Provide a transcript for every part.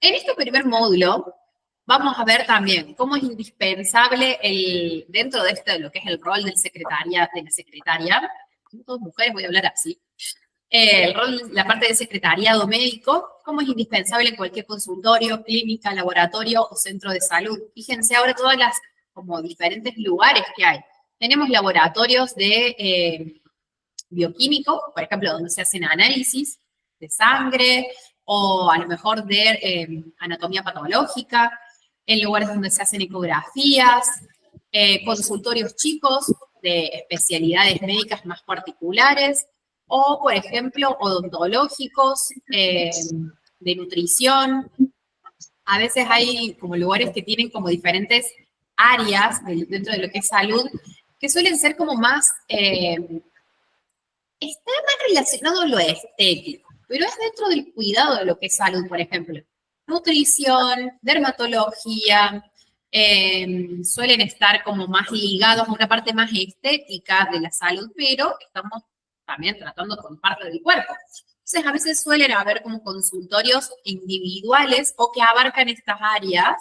En este primer módulo vamos a ver también cómo es indispensable dentro de esto, de lo que es el rol del de la secretaria, todas mujeres, voy a hablar así, el rol, la parte de secretariado médico, cómo es indispensable en cualquier consultorio, clínica, laboratorio o centro de salud. Fíjense ahora todas las como diferentes lugares que hay. Tenemos laboratorios de bioquímico, por ejemplo, donde se hacen análisis de sangre o a lo mejor de anatomía patológica, en lugares donde se hacen ecografías, consultorios chicos de especialidades médicas más particulares, o, por ejemplo, odontológicos, de nutrición. A veces hay como lugares que tienen como diferentes áreas dentro de lo que es salud, que suelen ser como más, está más relacionado a lo estético, pero es dentro del cuidado de lo que es salud, por ejemplo. Nutrición, dermatología, suelen estar como más ligados a una parte más estética de la salud, pero estamos también tratando con parte del cuerpo. Entonces, a veces suelen haber como consultorios individuales o que abarcan estas áreas,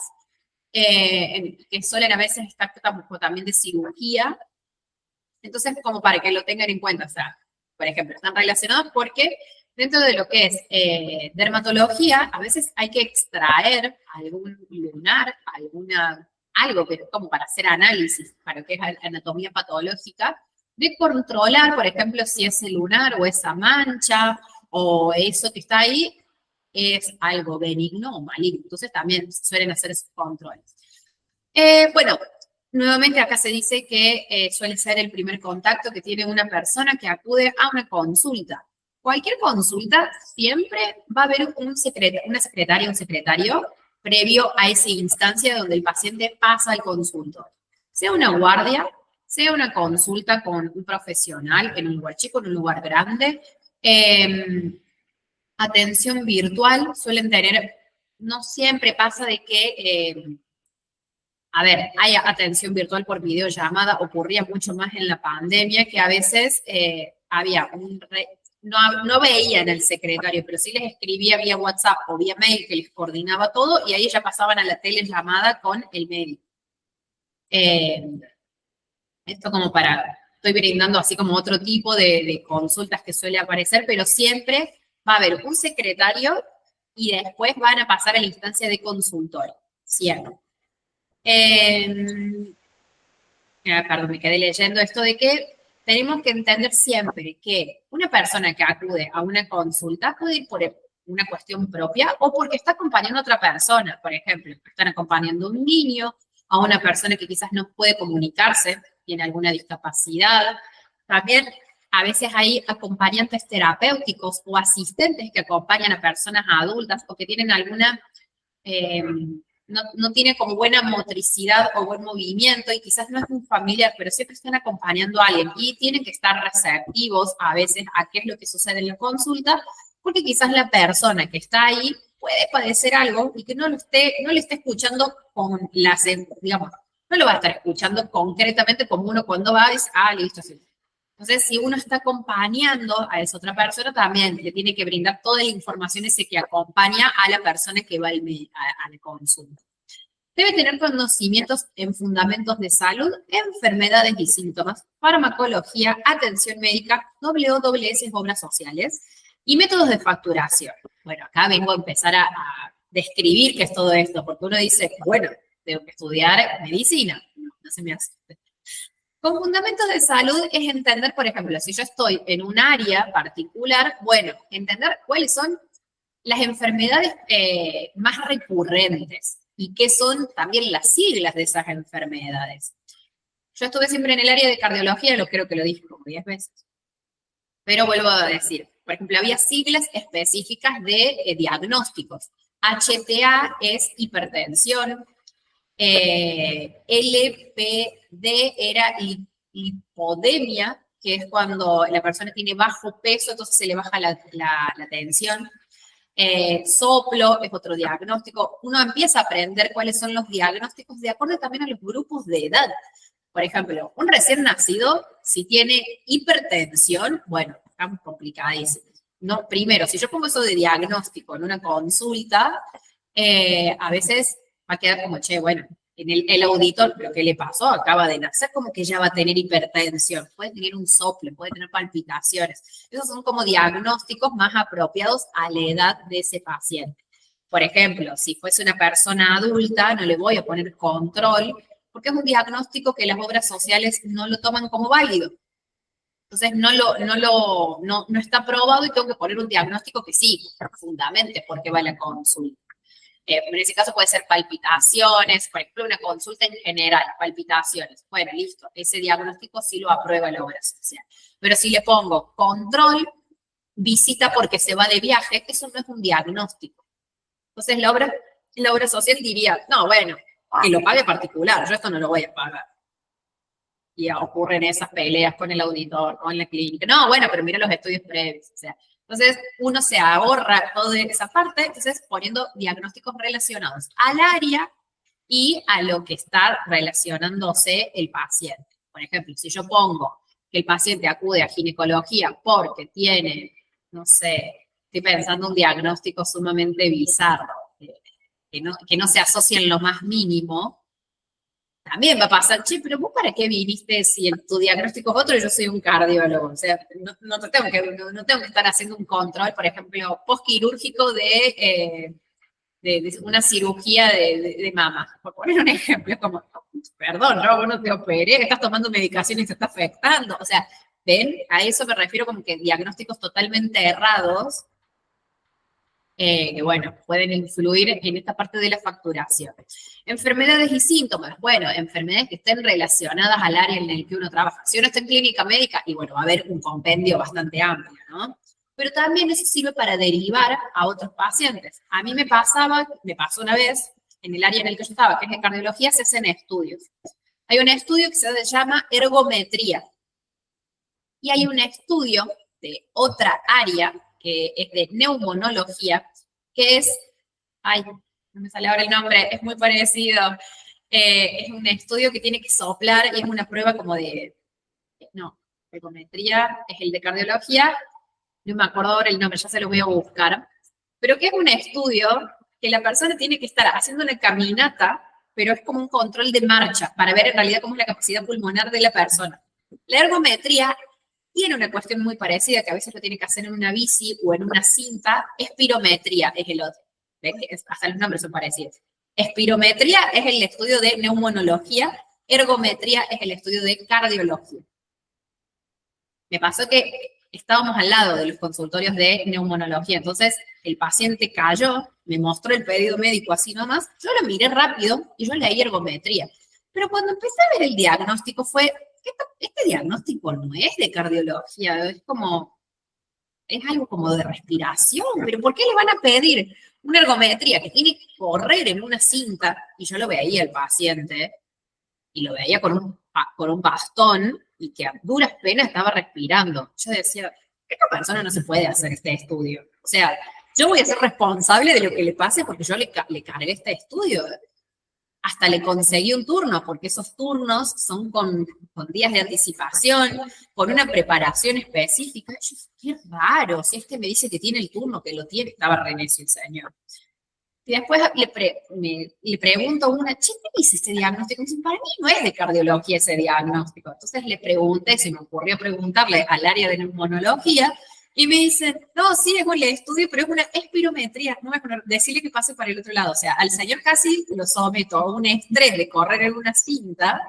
que suelen a veces estar también de cirugía. Entonces, como para que lo tengan en cuenta, o sea, por ejemplo, están relacionados porque dentro de lo que es dermatología, a veces hay que extraer algún lunar, algo que como para hacer análisis, para lo que es anatomía patológica, de controlar, por ejemplo, si ese lunar o esa mancha o eso que está ahí es algo benigno o maligno. Entonces también suelen hacer esos controles. Bueno, nuevamente acá se dice que suele ser el primer contacto que tiene una persona que acude a una consulta. Cualquier consulta siempre va a haber una secretaria, un secretario previo a esa instancia donde el paciente pasa al consultorio. Sea una guardia, sea una consulta con un profesional en un lugar chico, en un lugar grande. Atención virtual suelen tener, no siempre pasa de que a ver, hay atención virtual por videollamada, ocurría mucho más en la pandemia, que a veces había no veían al secretario, pero sí les escribía vía WhatsApp o vía mail que les coordinaba todo y ahí ya pasaban a la telellamada con el médico. Esto como estoy brindando así como otro tipo de consultas que suele aparecer, pero siempre va a haber un secretario y después van a pasar a la instancia de consultorio, siempre. Perdón, me quedé leyendo esto de que tenemos que entender siempre que una persona que acude a una consulta puede ir por una cuestión propia o porque está acompañando a otra persona. Por ejemplo, están acompañando a un niño, a una persona que quizás no puede comunicarse, tiene alguna discapacidad. También a veces hay acompañantes terapéuticos o asistentes que acompañan a personas adultas o que tienen alguna... no tiene como buena motricidad o buen movimiento y quizás no es un familiar, pero siempre están acompañando a alguien y tienen que estar receptivos a veces a qué es lo que sucede en la consulta, porque quizás la persona que está ahí puede padecer algo y que no le esté escuchando con digamos, no lo va a estar escuchando concretamente como uno cuando va y dice, listo, sí. Entonces, si uno está acompañando a esa otra persona, también le tiene que brindar toda la información ese que acompaña a la persona que va a la consulta. Debe tener conocimientos en fundamentos de salud, enfermedades y síntomas, farmacología, atención médica, WWS, obras sociales y métodos de facturación. Bueno, acá vengo a empezar a describir qué es todo esto, porque uno dice, bueno, tengo que estudiar medicina. No se me hace. Con fundamentos de salud es entender, por ejemplo, si yo estoy en un área particular, bueno, entender cuáles son las enfermedades más recurrentes y qué son también las siglas de esas enfermedades. Yo estuve siempre en el área de cardiología, creo que lo dije como 10 veces, pero vuelvo a decir, por ejemplo, había siglas específicas de diagnósticos. HTA es hipertensión, LPD era lipodemia, que es cuando la persona tiene bajo peso, entonces se le baja la tensión. Soplo es otro diagnóstico. Uno empieza a aprender cuáles son los diagnósticos de acuerdo también a los grupos de edad. Por ejemplo, un recién nacido, si tiene hipertensión, bueno, está complicadísimo. No, primero, si yo pongo eso de diagnóstico en una consulta, a veces va a quedar como, che, bueno, el auditor, pero ¿qué le pasó? Acaba de nacer, como que ya va a tener hipertensión, puede tener un soplo, puede tener palpitaciones. Esos son como diagnósticos más apropiados a la edad de ese paciente. Por ejemplo, si fuese una persona adulta, no le voy a poner control, porque es un diagnóstico que las obras sociales no lo toman como válido. Entonces no está probado y tengo que poner un diagnóstico que sí, fundamente, porque va a la consulta. En ese caso puede ser palpitaciones, por ejemplo, una consulta en general, palpitaciones. Bueno, listo, ese diagnóstico sí lo aprueba la obra social. Pero si le pongo control, visita porque se va de viaje, eso no es un diagnóstico. Entonces la obra social diría, no, bueno, que lo pague particular, yo esto no lo voy a pagar. Y ocurren esas peleas con el auditor, con la clínica. No, bueno, pero mira los estudios previos. O sea, entonces uno se ahorra toda esa parte, entonces poniendo diagnósticos relacionados al área y a lo que está relacionándose el paciente. Por ejemplo, si yo pongo que el paciente acude a ginecología porque tiene, no sé, estoy pensando un diagnóstico sumamente bizarro, que no se asocia en lo más mínimo, también va a pasar, che, pero vos para qué viniste si tu diagnóstico es otro y yo soy un cardiólogo. O sea, no tengo que estar haciendo un control, por ejemplo, postquirúrgico de una cirugía de mama. Por poner un ejemplo, como, perdón, no, vos no te operé, estás tomando medicación y te está afectando. O sea, ven, a eso me refiero como que diagnósticos totalmente errados que, bueno, pueden influir en esta parte de la facturación. Enfermedades y síntomas. Bueno, enfermedades que estén relacionadas al área en el que uno trabaja. Si uno está en clínica médica, y bueno, va a haber un compendio bastante amplio, ¿no? Pero también eso sirve para derivar a otros pacientes. A mí me pasó una vez, en el área en el que yo estaba, que es de cardiología, se hacen estudios. Hay un estudio que se llama ergometría. Y hay un estudio de otra área que es de neumonología, que es, ay, no me sale ahora el nombre, es muy parecido. Es un estudio que tiene que soplar y es una prueba como de, no, ergometría es el de cardiología, no me acuerdo ahora el nombre, ya se lo voy a buscar, pero que es un estudio que la persona tiene que estar haciendo una caminata, pero es como un control de marcha para ver en realidad cómo es la capacidad pulmonar de la persona. La ergometría tiene una cuestión muy parecida, que a veces lo tiene que hacer en una bici o en una cinta. Espirometría es el otro. Hasta los nombres son parecidos. Espirometría es el estudio de neumonología, ergometría es el estudio de cardiología. Me pasó que estábamos al lado de los consultorios de neumonología, entonces el paciente cayó, me mostró el pedido médico así nomás, yo lo miré rápido y yo leí ergometría. Pero cuando empecé a ver el diagnóstico fue, este diagnóstico no es de cardiología, es algo como de respiración, pero ¿por qué le van a pedir una ergometría que tiene que correr en una cinta? Y yo lo veía al paciente, y lo veía con un bastón, y que a duras penas estaba respirando. Yo decía, esta persona no se puede hacer este estudio. O sea, yo voy a ser responsable de lo que le pase porque yo le cargué este estudio. Hasta le conseguí un turno, porque esos turnos son con días de anticipación, con una preparación específica. Yo, qué raro, si este me dice que tiene el turno, que lo tiene, estaba re necio el señor. Y después le pregunto a una, che, ¿qué dice este diagnóstico? Y dice, para mí no es de cardiología ese diagnóstico. Entonces le pregunté, se me ocurrió preguntarle al área de neumonología, y me dicen, no, sí, es un estudio, pero es una espirometría. No me poner, decirle que pase para el otro lado. O sea, al señor casi lo someto a un estrés de correr en una cinta,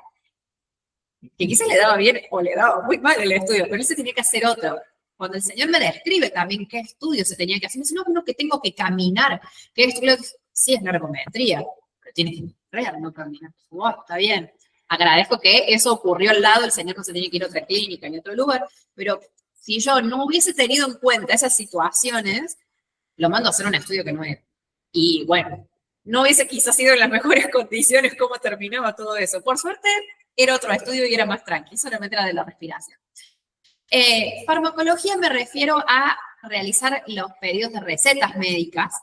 que quizás le daba bien o le daba muy mal el estudio, pero él se tenía que hacer otro. Cuando el señor me describe también qué estudio se tenía que hacer, me dice, no, uno que tengo que caminar, que estudio, sí es la ergometría, pero tienes que correr, no caminar. Wow, está bien. Agradezco que eso ocurrió al lado, el señor no se tenía que ir a otra clínica ni a otro lugar, pero si yo no hubiese tenido en cuenta esas situaciones, lo mando a hacer un estudio que no es. Y bueno, no hubiese quizás sido en las mejores condiciones cómo terminaba todo eso. Por suerte, era otro estudio y era más tranquilo, solamente era de la respiración. Farmacología me refiero a realizar los pedidos de recetas médicas.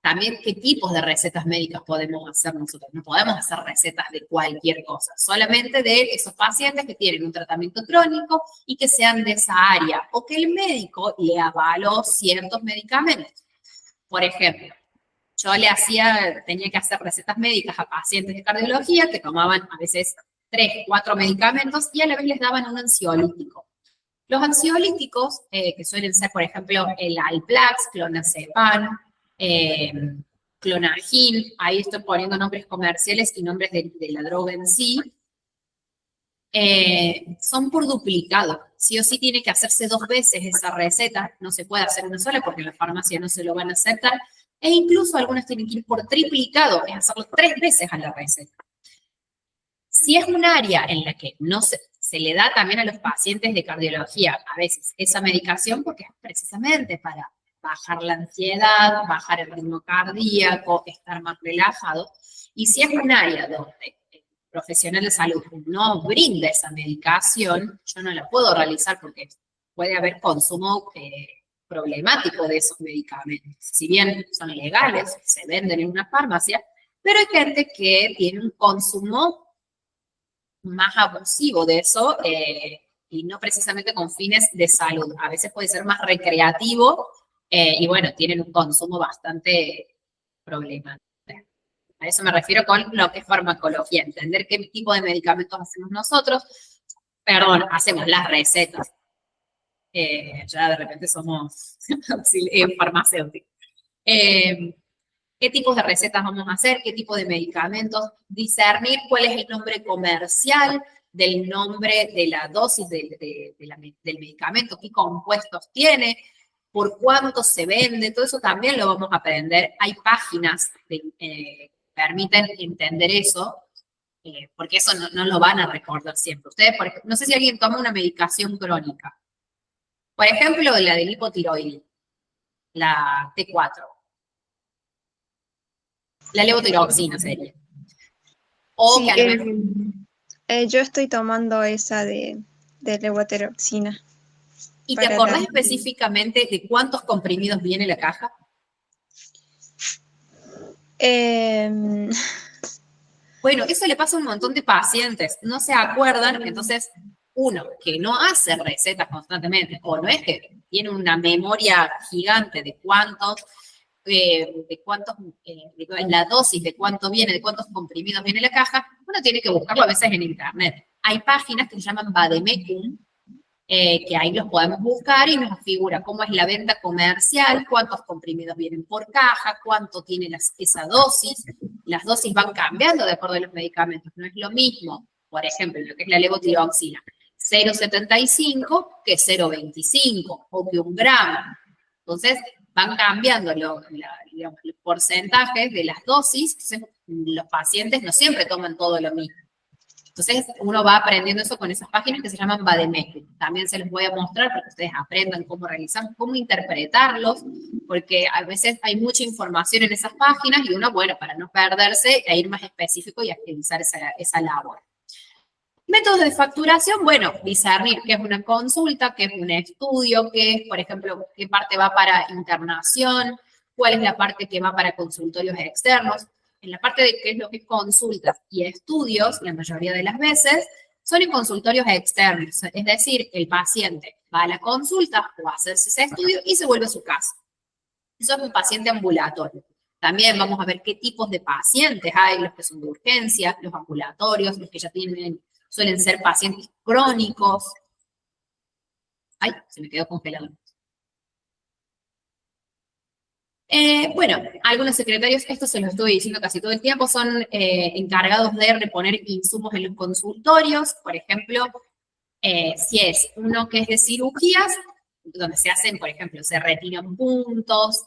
También qué tipos de recetas médicas podemos hacer nosotros. No podemos hacer recetas de cualquier cosa, solamente de esos pacientes que tienen un tratamiento crónico y que sean de esa área, o que el médico le avaló ciertos medicamentos. Por ejemplo, yo tenía que hacer recetas médicas a pacientes de cardiología que tomaban a veces 3, 4 medicamentos y a la vez les daban un ansiolítico. Los ansiolíticos, que suelen ser, por ejemplo, el Alplax, clonazepam, eh, clonagin, ahí estoy poniendo nombres comerciales y nombres de la droga en sí, son por duplicado. Sí o sí tiene que hacerse 2 veces esa receta, no se puede hacer una sola porque en la farmacia no se lo van a aceptar, e incluso algunas tienen que ir por triplicado, es hacerlo 3 veces a la receta. Si es un área en la que no se le da también a los pacientes de cardiología a veces esa medicación porque es precisamente para bajar la ansiedad, bajar el ritmo cardíaco, estar más relajado. Y si es un área donde el profesional de salud no brinda esa medicación, yo no la puedo realizar porque puede haber consumo problemático de esos medicamentos. Si bien son legales, se venden en una farmacia, pero hay gente que tiene un consumo más abusivo de eso y no precisamente con fines de salud. A veces puede ser más recreativo y bueno, tienen un consumo bastante problemático. A eso me refiero con lo que es farmacología, entender qué tipo de medicamentos hacemos nosotros, perdón, hacemos las recetas. Ya de repente somos farmacéuticos. ¿Qué tipos de recetas vamos a hacer? ¿Qué tipo de medicamentos? Discernir cuál es el nombre comercial del nombre de la dosis del medicamento, qué compuestos tiene, por cuánto se vende, todo eso también lo vamos a aprender. Hay páginas que permiten entender eso, porque eso no lo van a recordar siempre. Ustedes, por ejemplo, no sé si alguien toma una medicación crónica. Por ejemplo, la del hipotiroidismo, la T4. La levotiroxina sería. O Sí, que a lo mejor... yo estoy tomando esa de levotiroxina ¿Y te para la... acordás específicamente de cuántos comprimidos viene la caja? Em, Bueno, eso le pasa a un montón de pacientes, no se acuerdan, entonces uno que no hace recetas constantemente, o no es que tiene una memoria gigante de cuántos, de la dosis, de cuánto viene, de cuántos comprimidos viene la caja, uno tiene que buscarlo a veces en internet. Hay páginas que se llaman Vademecum, que ahí los podemos buscar y nos figura cómo es la venta comercial, cuántos comprimidos vienen por caja, cuánto tiene esa dosis. Las dosis van cambiando de acuerdo a los medicamentos. No es lo mismo, por ejemplo, lo que es la levotiroxina, 0,75 que 0,25 o que 1 gramo. Entonces, van cambiando digamos, los porcentajes de las dosis. Entonces, los pacientes no siempre toman todo lo mismo. Entonces, uno va aprendiendo eso con esas páginas que se llaman Vademecum. También se los voy a mostrar para que ustedes aprendan cómo realizar, cómo interpretarlos, porque a veces hay mucha información en esas páginas y uno, bueno, para no perderse e ir más específico y agilizar esa labor. Métodos de facturación, bueno, discernir qué es una consulta, qué es un estudio, qué es, por ejemplo, qué parte va para internación, cuál es la parte que va para consultorios externos. En la parte de qué es lo que es consultas y estudios, la mayoría de las veces, son en consultorios externos. Es decir, el paciente va a la consulta o a hacerse ese estudio y se vuelve a su casa. Eso es un paciente ambulatorio. También vamos a ver qué tipos de pacientes hay, los que son de urgencia, los ambulatorios, los que ya suelen ser pacientes crónicos. Ay, se me quedó congelado. Bueno, algunos secretarios, esto se los estuve diciendo casi todo el tiempo, son encargados de reponer insumos en los consultorios. Por ejemplo, si es uno que es de cirugías, donde se hacen, por ejemplo, se retiran puntos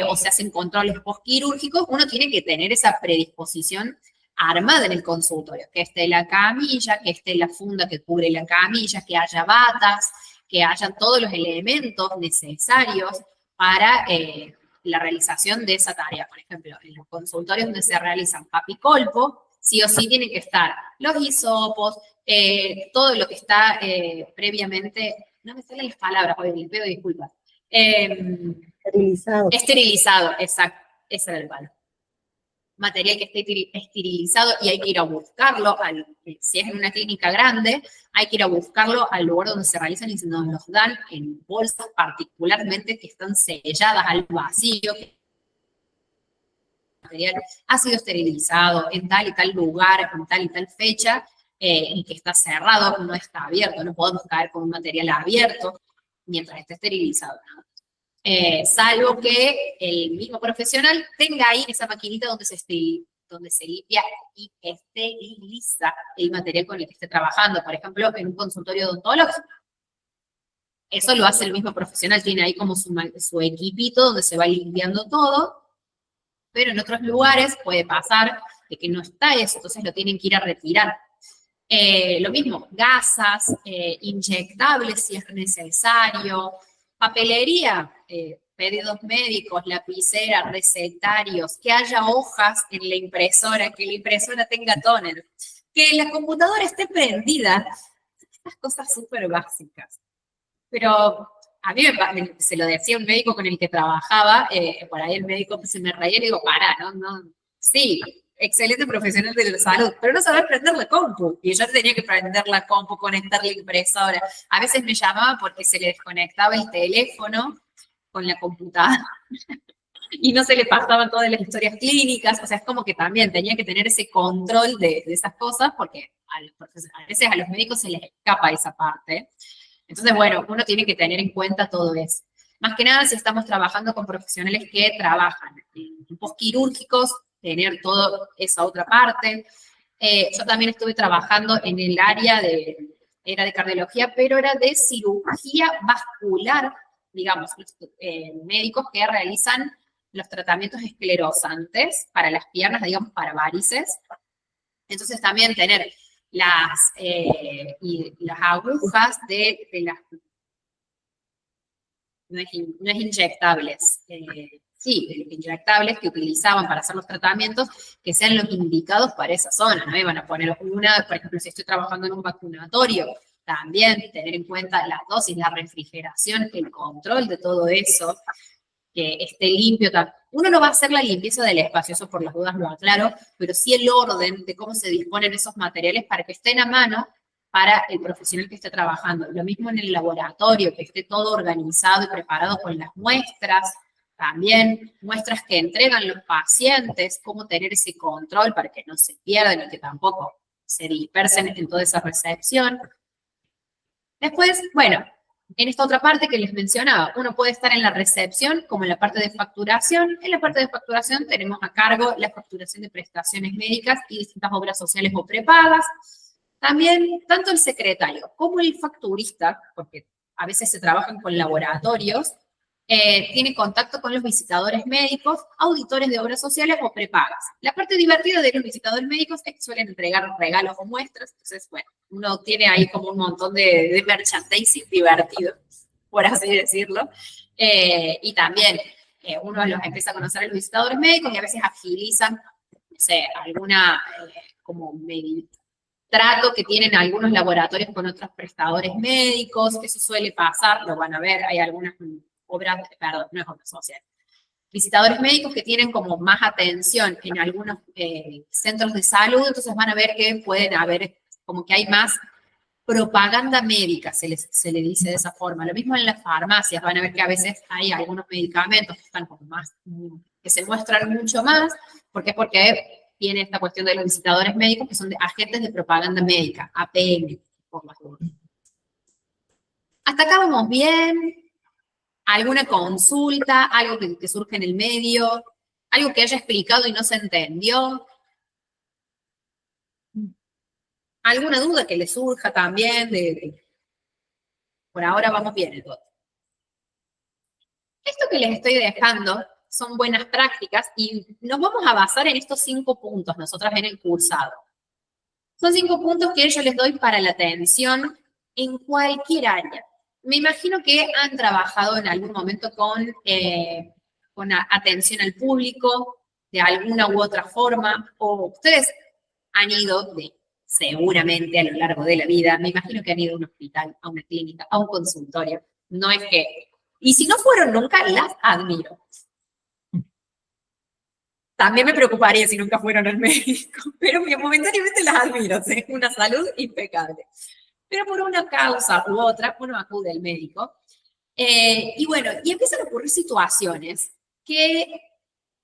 o se hacen controles postquirúrgicos, uno tiene que tener esa predisposición armada en el consultorio, que esté la camilla, que esté la funda que cubre la camilla, que haya batas, que hayan todos los elementos necesarios para la realización de esa tarea. Por ejemplo, en los consultorios donde se realizan papicolpo, sí o sí tienen que estar los hisopos, todo lo que está previamente, no me salen las palabras, hoy les pido disculpas. Esterilizado. Esterilizado, exacto, ese era el palo. Material que esté esterilizado y hay que ir a buscarlo, si es en una clínica grande, hay que ir a buscarlo al lugar donde se realizan y nos los dan en bolsas particularmente que están selladas al vacío, material ha sido esterilizado en tal y tal lugar, en tal y tal fecha, y que está cerrado, no está abierto, no podemos caer con un material abierto mientras esté esterilizado, ¿no? Salvo que el mismo profesional tenga ahí esa maquinita donde se limpia y esteriliza el material con el que esté trabajando, por ejemplo, en un consultorio odontológico. Eso lo hace el mismo profesional, tiene ahí como su equipito donde se va limpiando todo, pero en otros lugares puede pasar de que no está eso, entonces lo tienen que ir a retirar. Lo mismo, gasas, inyectables si es necesario, papelería, pedidos médicos, lapicera, recetarios, que haya hojas en la impresora, que la impresora tenga tóner, que la computadora esté prendida. Estas cosas súper básicas. Pero a mí se lo decía un médico con el que trabajaba, por ahí el médico se me reía y le digo, para, no, sí, excelente profesional de la salud, pero no sabés prender la compu. Y yo tenía que prender la compu, conectar la impresora. A veces me llamaba porque se le desconectaba el teléfono con la computadora y no se le pasaban todas las historias clínicas. O sea, es como que también tenía que tener ese control de esas cosas porque a veces a los médicos se les escapa esa parte. Entonces, bueno, uno tiene que tener en cuenta todo eso. Más que nada, si estamos trabajando con profesionales que trabajan en equipos quirúrgicos, tener toda esa otra parte. Yo también estuve trabajando en el área era de cardiología, pero era de cirugía vascular, digamos, médicos que realizan los tratamientos esclerosantes para las piernas, digamos, para varices. Entonces, también tener las agujas de las, no es inyectables, sí, de los inyectables que utilizaban para hacer los tratamientos, que sean los indicados para esa zona, ¿no? Y van a poner una, por ejemplo, si estoy trabajando en un vacunatorio, también tener en cuenta las dosis, la refrigeración, el control de todo eso, que esté limpio. Uno no va a hacer la limpieza del espacio, eso por las dudas lo aclaro, pero sí el orden de cómo se disponen esos materiales para que estén a mano para el profesional que esté trabajando. Lo mismo en el laboratorio, que esté todo organizado y preparado con las muestras, también muestras que entregan los pacientes, cómo tener ese control para que no se pierdan y que tampoco se dispersen en toda esa recepción. Después, bueno, en esta otra parte que les mencionaba, uno puede estar en la recepción como en la parte de facturación. En la parte de facturación tenemos a cargo la facturación de prestaciones médicas y distintas obras sociales o prepagas. También, tanto el secretario como el facturista, porque a veces se trabajan con laboratorios, tiene contacto con los visitadores médicos, auditores de obras sociales o prepagas. La parte divertida de los visitadores médicos es que suelen entregar regalos o muestras, entonces, bueno, uno tiene ahí como un montón de merchandising divertido, por así decirlo. Y también uno los empieza a conocer a los visitadores médicos y a veces agilizan, no sé, alguna como trato que tienen algunos laboratorios con otros prestadores médicos, eso suele pasar, lo van a ver, hay algunas obras, perdón, no es obra social, visitadores médicos que tienen como más atención en algunos centros de salud, entonces van a ver que pueden haber, como que hay más propaganda médica, se le dice de esa forma. Lo mismo en las farmacias, van a ver que a veces hay algunos medicamentos que están como más, que se muestran mucho más, ¿por qué? Porque tiene esta cuestión de los visitadores médicos que son de agentes de propaganda médica, APM, por las dudas. Hasta acá vamos bien. ¿Alguna consulta? ¿Algo que surge en el medio? ¿Algo que haya explicado y no se entendió? ¿Alguna duda que le surja también? Por ahora vamos bien en todo. Esto que les estoy dejando son buenas prácticas y nos vamos a basar en estos 5 puntos nosotras en el cursado. Son 5 puntos que yo les doy para la atención en cualquier área. Me imagino que han trabajado en algún momento con atención al público, de alguna u otra forma, o ustedes han ido seguramente a lo largo de la vida, me imagino que han ido a un hospital, a una clínica, a un consultorio. No es que... Y si no fueron nunca, las admiro. También me preocuparía si nunca fueron al médico, pero momentáneamente las admiro, ¿sí? Una salud impecable. Pero por una causa u otra, uno acude al médico. Y bueno, y empiezan a ocurrir situaciones que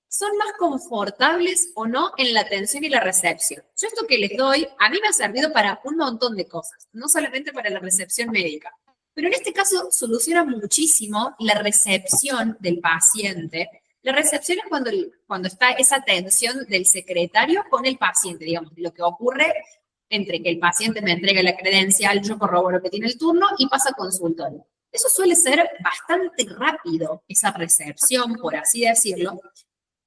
son más confortables o no en la atención y la recepción. Yo esto que les doy, a mí me ha servido para un montón de cosas, no solamente para la recepción médica, pero en este caso soluciona muchísimo la recepción del paciente. La recepción es cuando está esa atención del secretario con el paciente, digamos, lo que ocurre entre que el paciente me entrega la credencial, yo corroboro que tiene el turno y pasa a consultorio. Eso suele ser bastante rápido, esa recepción, por así decirlo,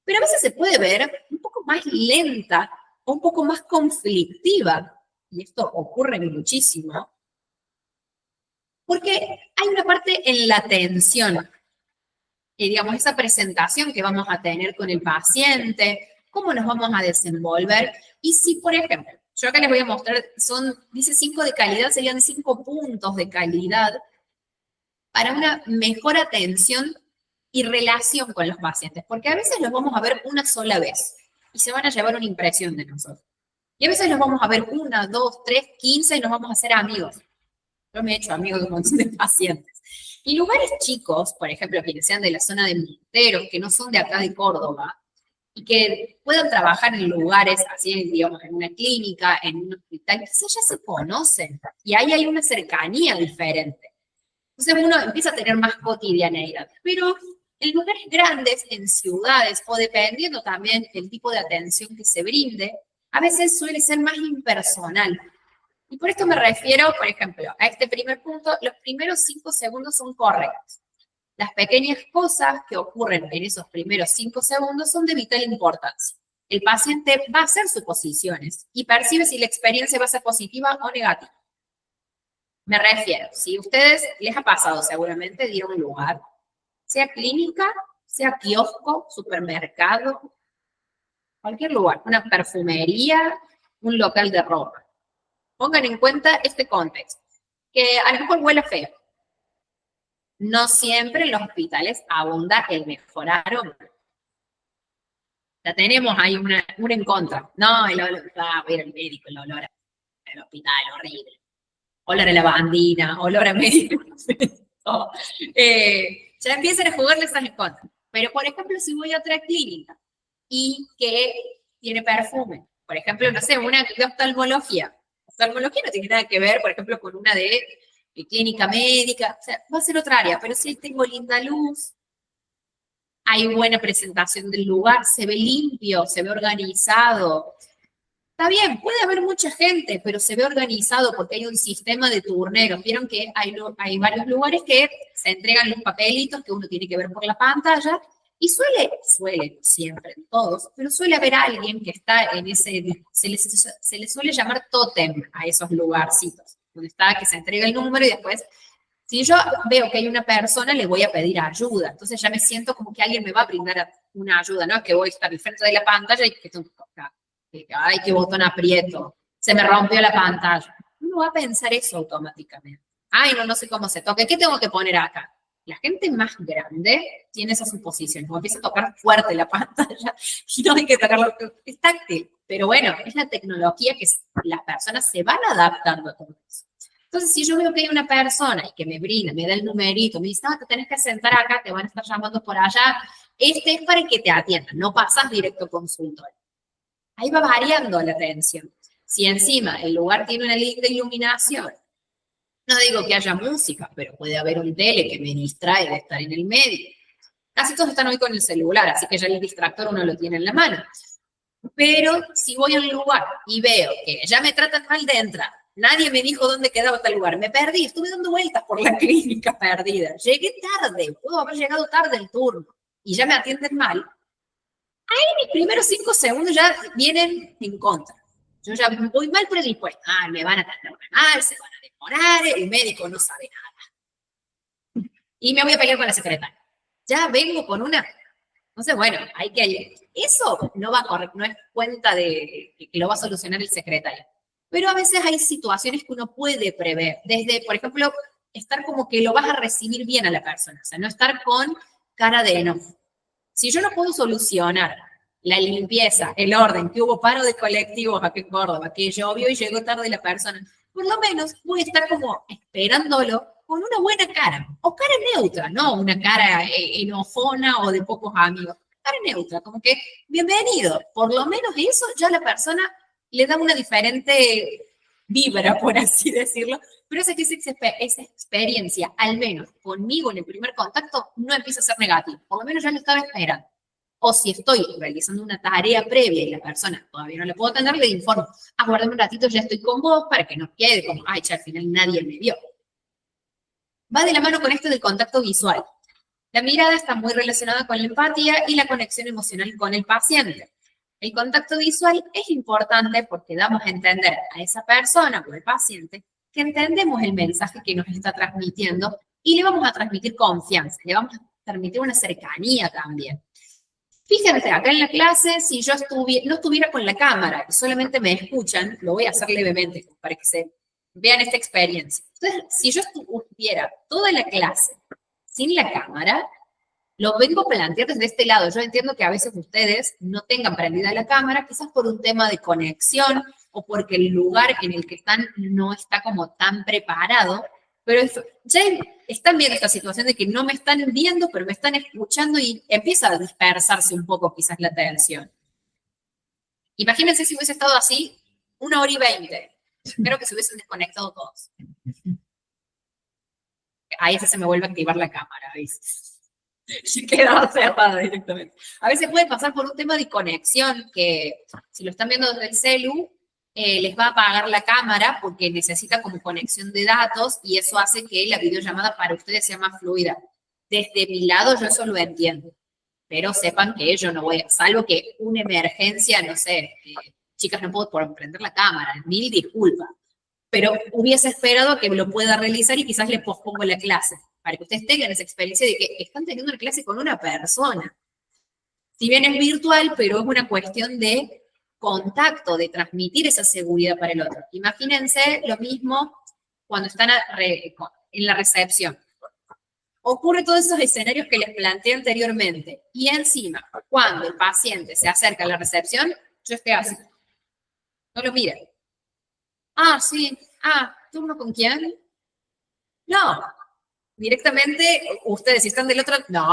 pero a veces se puede ver un poco más lenta o un poco más conflictiva, y esto ocurre muchísimo, porque hay una parte en la atención, y digamos, esa presentación que vamos a tener con el paciente, cómo nos vamos a desenvolver, y si, por ejemplo, yo acá les voy a mostrar, dice 5 de calidad, serían 5 puntos de calidad para una mejor atención y relación con los pacientes, porque a veces los vamos a ver una sola vez y se van a llevar una impresión de nosotros. Y a veces los vamos a ver 1, 2, 3, 15 y nos vamos a hacer amigos. Yo me he hecho amigo de un montón de pacientes. Y lugares chicos, por ejemplo, quienes sean de la zona de Monteros, que no son de acá de Córdoba, y que puedan trabajar en lugares así, digamos, en una clínica, en un hospital, quizás ya se conocen y ahí hay una cercanía diferente. Entonces uno empieza a tener más cotidianeidad. Pero en lugares grandes, en ciudades, o dependiendo también del tipo de atención que se brinde, a veces suele ser más impersonal. Y por esto me refiero, por ejemplo, a este primer punto, los primeros 5 segundos son correctos. Las pequeñas cosas que ocurren en esos primeros 5 segundos son de vital importancia. El paciente va a hacer suposiciones y percibe si la experiencia va a ser positiva o negativa. Me refiero, si ustedes les ha pasado seguramente de ir a un lugar, sea clínica, sea kiosco, supermercado, cualquier lugar, una perfumería, un local de ropa. Pongan en cuenta este contexto, que a lo mejor huele feo. No siempre en los hospitales abunda el mejor aroma. Ya tenemos ahí una en contra. No, el olor, va a ir el médico, el olor al hospital, horrible. Olor a lavandina, olor a médico. Ya empiezan a jugarle esas en contra. Pero, por ejemplo, si voy a otra clínica y que tiene perfume, por ejemplo, no sé, una de oftalmología. Oftalmología no tiene nada que ver, por ejemplo, con una de clínica médica, o sea, va a ser otra área, pero si tengo linda luz, hay buena presentación del lugar, se ve limpio, se ve organizado. Está bien, puede haber mucha gente, pero se ve organizado porque hay un sistema de turneros. Vieron que hay varios lugares que se entregan los papelitos que uno tiene que ver por la pantalla y suele, siempre, todos, pero suele haber alguien que está en ese, se le suele llamar tótem a esos lugarcitos, donde está que se entrega el número y después, si yo veo que hay una persona, le voy a pedir ayuda. Entonces ya me siento como que alguien me va a brindar una ayuda, ¿no? Es que voy a estar al frente de la pantalla y que tengo que tocar. Ay, qué botón aprieto, se me rompió la pantalla. Uno va a pensar eso automáticamente. Ay, no sé cómo se toca. ¿Qué tengo que poner acá? La gente más grande tiene esa suposición, como empieza a tocar fuerte la pantalla y no hay que tocarlo, es táctil. Pero bueno, es la tecnología que las personas se van adaptando a todo eso. Entonces, si yo veo que hay una persona y que me brinda, me da el numerito, me dice, no, te tenés que sentar acá, te van a estar llamando por allá, este es para que te atiendan, no pasas directo a consultorio. Ahí va variando la atención. Si encima el lugar tiene una linda iluminación, no digo que haya música, pero puede haber un tele que me distrae de estar en el medio. Casi todos están hoy con el celular, así que ya el distractor uno lo tiene en la mano. Pero si voy a un lugar y veo que ya me tratan mal de entrada, nadie me dijo dónde quedaba tal lugar, me perdí, estuve dando vueltas por la clínica perdida, llegué tarde, puedo haber llegado tarde el turno y ya me atienden mal, ahí mis primeros 5 segundos ya vienen en contra. Yo ya voy mal predispuesta. Ah, me van a atender mal, se van a demorar, el médico no sabe nada. Y me voy a pelear con la secretaria. Ya vengo con una. Entonces, bueno, eso no va a correr, no es cuenta de que lo va a solucionar el secretario. Pero a veces hay situaciones que uno puede prever. Desde, por ejemplo, estar como que lo vas a recibir bien a la persona. O sea, no estar con cara de enojo. Si yo no puedo solucionar la limpieza, el orden, que hubo paro de colectivos aquí en Córdoba, que llovió y llegó tarde la persona, por lo menos voy a estar como esperándolo con una buena cara, o cara neutra, no una cara enojona o de pocos amigos. cara neutra, como que bienvenido. Por lo menos eso ya a la persona le da una diferente vibra, por así decirlo, pero es que esa experiencia, al menos conmigo en el primer contacto, no empieza a ser negativa. Por lo menos ya lo estaba esperando. O si estoy realizando una tarea previa y la persona todavía no le puedo atender, le informo, aguárdame un ratito, ya estoy con vos, para que no quede como, ay, ya al final nadie me vio. Va de la mano con esto del contacto visual. La mirada está muy relacionada con la empatía y la conexión emocional con el paciente. El contacto visual es importante porque damos a entender a esa persona o al paciente que entendemos el mensaje que nos está transmitiendo y le vamos a transmitir confianza, le vamos a transmitir una cercanía también. Fíjense, acá en la clase, si yo no estuviera con la cámara y solamente me escuchan, lo voy a hacer levemente para que se vean esta experiencia. Entonces, si yo estuviera toda la clase sin la cámara, lo vengo a plantear desde este lado. Yo entiendo que a veces ustedes no tengan prendida la cámara, quizás por un tema de conexión o porque el lugar en el que están no está como tan preparado, pero ya están viendo esta situación de que no me están viendo, pero me están escuchando y empieza a dispersarse un poco quizás la atención. Imagínense si hubiese estado así 1 hora y 20. Creo que se hubiesen desconectado todos. Ahí se me vuelve a activar la cámara, ¿viste? Se queda cerrada directamente. A veces puede pasar por un tema de conexión, que si lo están viendo desde el celu, les va a apagar la cámara porque necesita como conexión de datos y eso hace que la videollamada para ustedes sea más fluida. Desde mi lado yo eso lo entiendo, pero sepan que yo no voy, salvo que una emergencia, no sé, chicas, no puedo prender la cámara, mil disculpas, pero hubiese esperado que lo pueda realizar y quizás le pospongo la clase, para que ustedes tengan esa experiencia de que están teniendo una clase con una persona. Si bien es virtual, pero es una cuestión de contacto, de transmitir esa seguridad para el otro. Imagínense lo mismo cuando están en la recepción. Ocurre todos esos escenarios que les planteé anteriormente. Y encima, cuando el paciente se acerca a la recepción, yo estoy así. No lo miren. Ah, sí. Ah, ¿turno con quién? No. Directamente, ustedes si están del otro, no,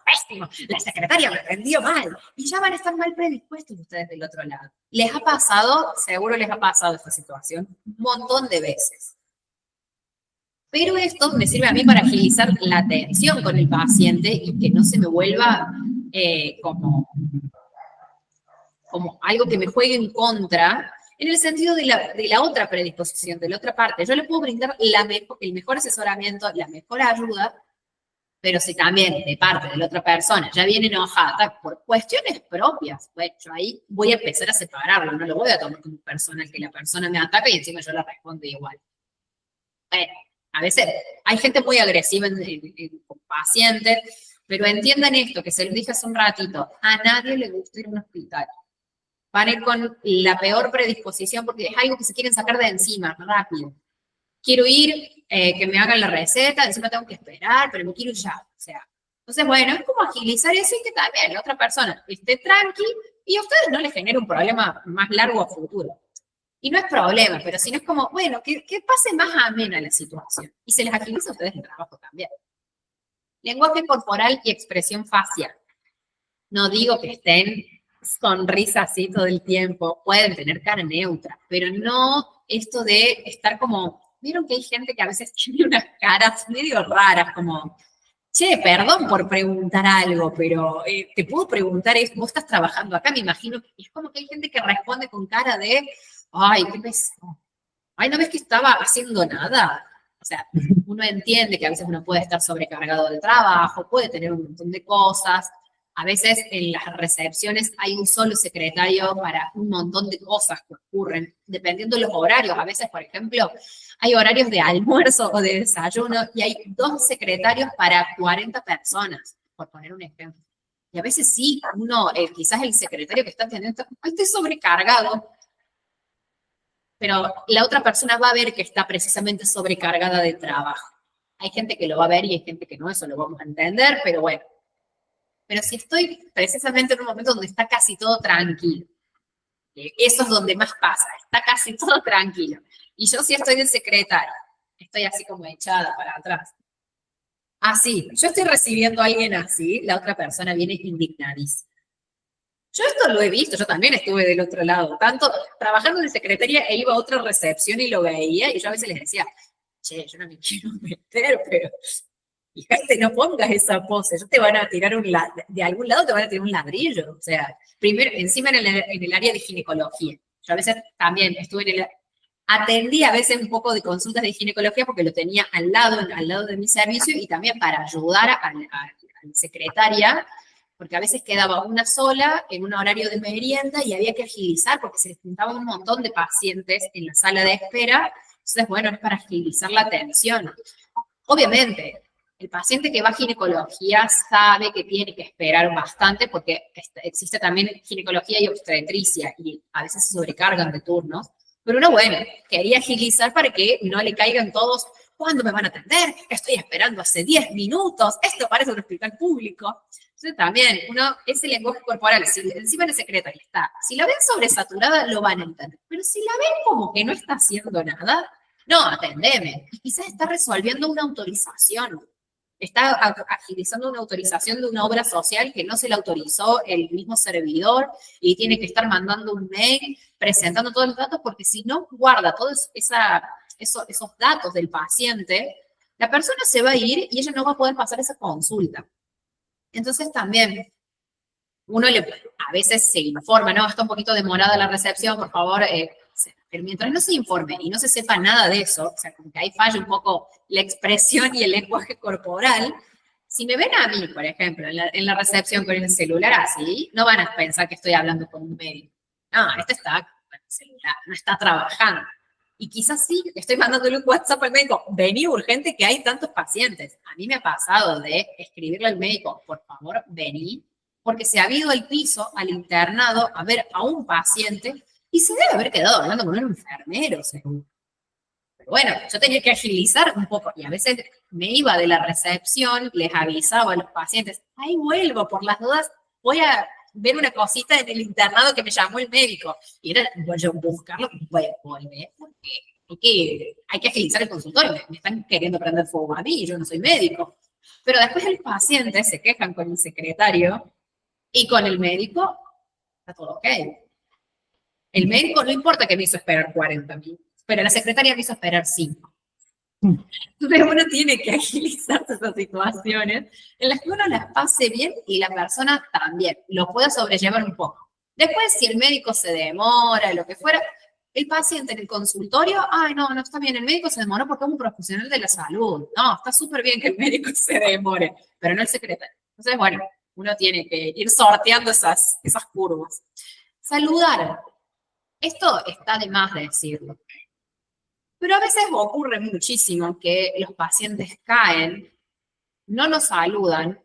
pésimo, la secretaria me atendió mal, y ya van a estar mal predispuestos ustedes del otro lado. ¿Les ha pasado? Seguro les ha pasado esta situación un montón de veces. Pero esto me sirve a mí para agilizar la atención con el paciente y que no se me vuelva como algo que me juegue en contra, en el sentido de la otra predisposición, de la otra parte. Yo le puedo brindar el mejor asesoramiento, la mejor ayuda, pero si también de parte de la otra persona ya viene enojada por cuestiones propias, pues yo ahí voy a empezar a separarlo, no lo voy a tomar como personal, que la persona me ataca y encima yo le respondo igual. Bueno, a veces hay gente muy agresiva con pacientes, pero entiendan esto, que se los dije hace un ratito, a nadie le gusta ir a un hospital. Van a ir con la peor predisposición porque es algo que se quieren sacar de encima, rápido. Quiero ir, que me hagan la receta, encima tengo que esperar, pero me quiero ir ya. O sea, entonces, bueno, es como agilizar eso y que también la otra persona esté tranqui y a ustedes no les genere un problema más largo a futuro. Y no es problema, pero si no es como, bueno, que pase más amena la situación. Y se les agiliza a ustedes el trabajo también. Lenguaje corporal y expresión facial. No digo que estén sonrisa así todo el tiempo, pueden tener cara neutra, pero no esto de estar como, vieron que hay gente que a veces tiene unas caras medio raras, como, che, perdón por preguntar algo, pero te puedo preguntar esto, vos estás trabajando acá, me imagino, y es como que hay gente que responde con cara de, ay, qué pesado, ay, ¿no ves que estaba haciendo nada? O sea, uno entiende que a veces uno puede estar sobrecargado de trabajo, puede tener un montón de cosas. A veces en las recepciones hay un solo secretario para un montón de cosas que ocurren, dependiendo de los horarios. A veces, por ejemplo, hay horarios de almuerzo o de desayuno y hay 2 secretarios para 40 personas, por poner un ejemplo. Y a veces sí, uno, quizás el secretario que está atendiendo, está sobrecargado, pero la otra persona va a ver que está precisamente sobrecargada de trabajo. Hay gente que lo va a ver y hay gente que no, eso lo vamos a entender, pero bueno. Pero si estoy precisamente en un momento donde está casi todo tranquilo, eso es donde más pasa, está casi todo tranquilo. Y yo si estoy de secretaria, estoy así como echada para atrás. así, yo estoy recibiendo a alguien así, la otra persona viene indignadísima. Yo esto lo he visto, yo también estuve del otro lado, tanto trabajando de secretaria e iba a otra recepción y lo veía, y yo a veces les decía, che, yo no me quiero meter, pero fíjate, no pongas esa pose, yo te van a tirar de algún lado te van a tirar un ladrillo, o sea, primero, encima en el área de ginecología. Yo a veces también estuve atendí a veces un poco de consultas de ginecología porque lo tenía al lado de mi servicio y también para ayudar a la secretaria, porque a veces quedaba una sola en un horario de merienda y había que agilizar porque se les juntaba un montón de pacientes en la sala de espera. Entonces, bueno, es para agilizar la atención. Obviamente, el paciente que va a ginecología sabe que tiene que esperar bastante porque existe también ginecología y obstetricia y a veces se sobrecargan de turnos. Pero uno, bueno, quería agilizar para que no le caigan todos, ¿cuándo me van a atender? Estoy esperando hace 10 minutos, esto parece un hospital público. Entonces también, ese lenguaje corporal, si encima la secretaria está, si la ven sobresaturada, lo van a entender. Pero si la ven como que no está haciendo nada, no, atendeme. Y quizás está resolviendo una autorización. Está agilizando una autorización de una obra social que no se la autorizó el mismo servidor y tiene que estar mandando un mail presentando todos los datos porque si no guarda todos esos datos del paciente, la persona se va a ir y ella no va a poder pasar esa consulta. Entonces también uno a veces se informa, ¿no? Está un poquito demorada la recepción, por favor, pero mientras no se informe y no se sepa nada de eso, o sea, como que ahí falla un poco la expresión y el lenguaje corporal, si me ven a mí, por ejemplo, en la recepción con el celular así, no van a pensar que estoy hablando con un médico. No, este está con el celular, no está trabajando. Y quizás sí, estoy mandándole un WhatsApp al médico, vení urgente que hay tantos pacientes. A mí me ha pasado de escribirle al médico, por favor, vení, porque se ha ido al piso, al internado, a ver a un paciente y se debe haber quedado hablando con un enfermero, seguro. Pero bueno, yo tenía que agilizar un poco y a veces me iba de la recepción, les avisaba a los pacientes, ahí vuelvo, por las dudas, voy a ver una cosita en el internado que me llamó el médico. Y era yo buscarlo, voy a volver porque hay que agilizar el consultorio, me están queriendo prender fuego a mí y yo no soy médico. Pero después los pacientes se quejan con el secretario y con el médico está todo ok. El médico no importa que me hizo esperar 40 minutos, pero la secretaria me hizo esperar 5. Entonces uno tiene que agilizar esas situaciones en las que uno las pase bien y la persona también lo pueda sobrellevar un poco. Después, si el médico se demora, lo que fuera, el paciente en el consultorio, ay, no está bien, el médico se demoró porque es un profesional de la salud. No, está súper bien que el médico se demore, pero no el secretario. Entonces, bueno, uno tiene que ir sorteando esas curvas. Saludar. Esto está de más de decirlo. Pero a veces ocurre muchísimo que los pacientes caen, no nos saludan,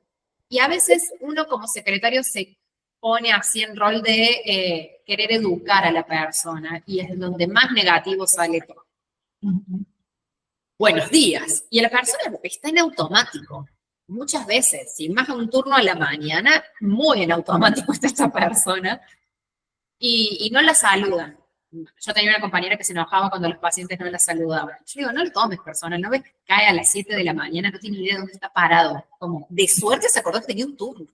y a veces uno como secretario se pone así en rol de querer educar a la persona, y es donde más negativo sale todo. Buenos días. Y la persona está en automático. Muchas veces, si más un turno a la mañana, muy en automático está esta persona, y no la saludan. Yo tenía una compañera que se enojaba cuando los pacientes no la saludaban. Yo digo, no lo tomes personal, no ves que cae a las 7 de la mañana, no tiene idea de dónde está parado. Como, de suerte se acordó que tenía un turno.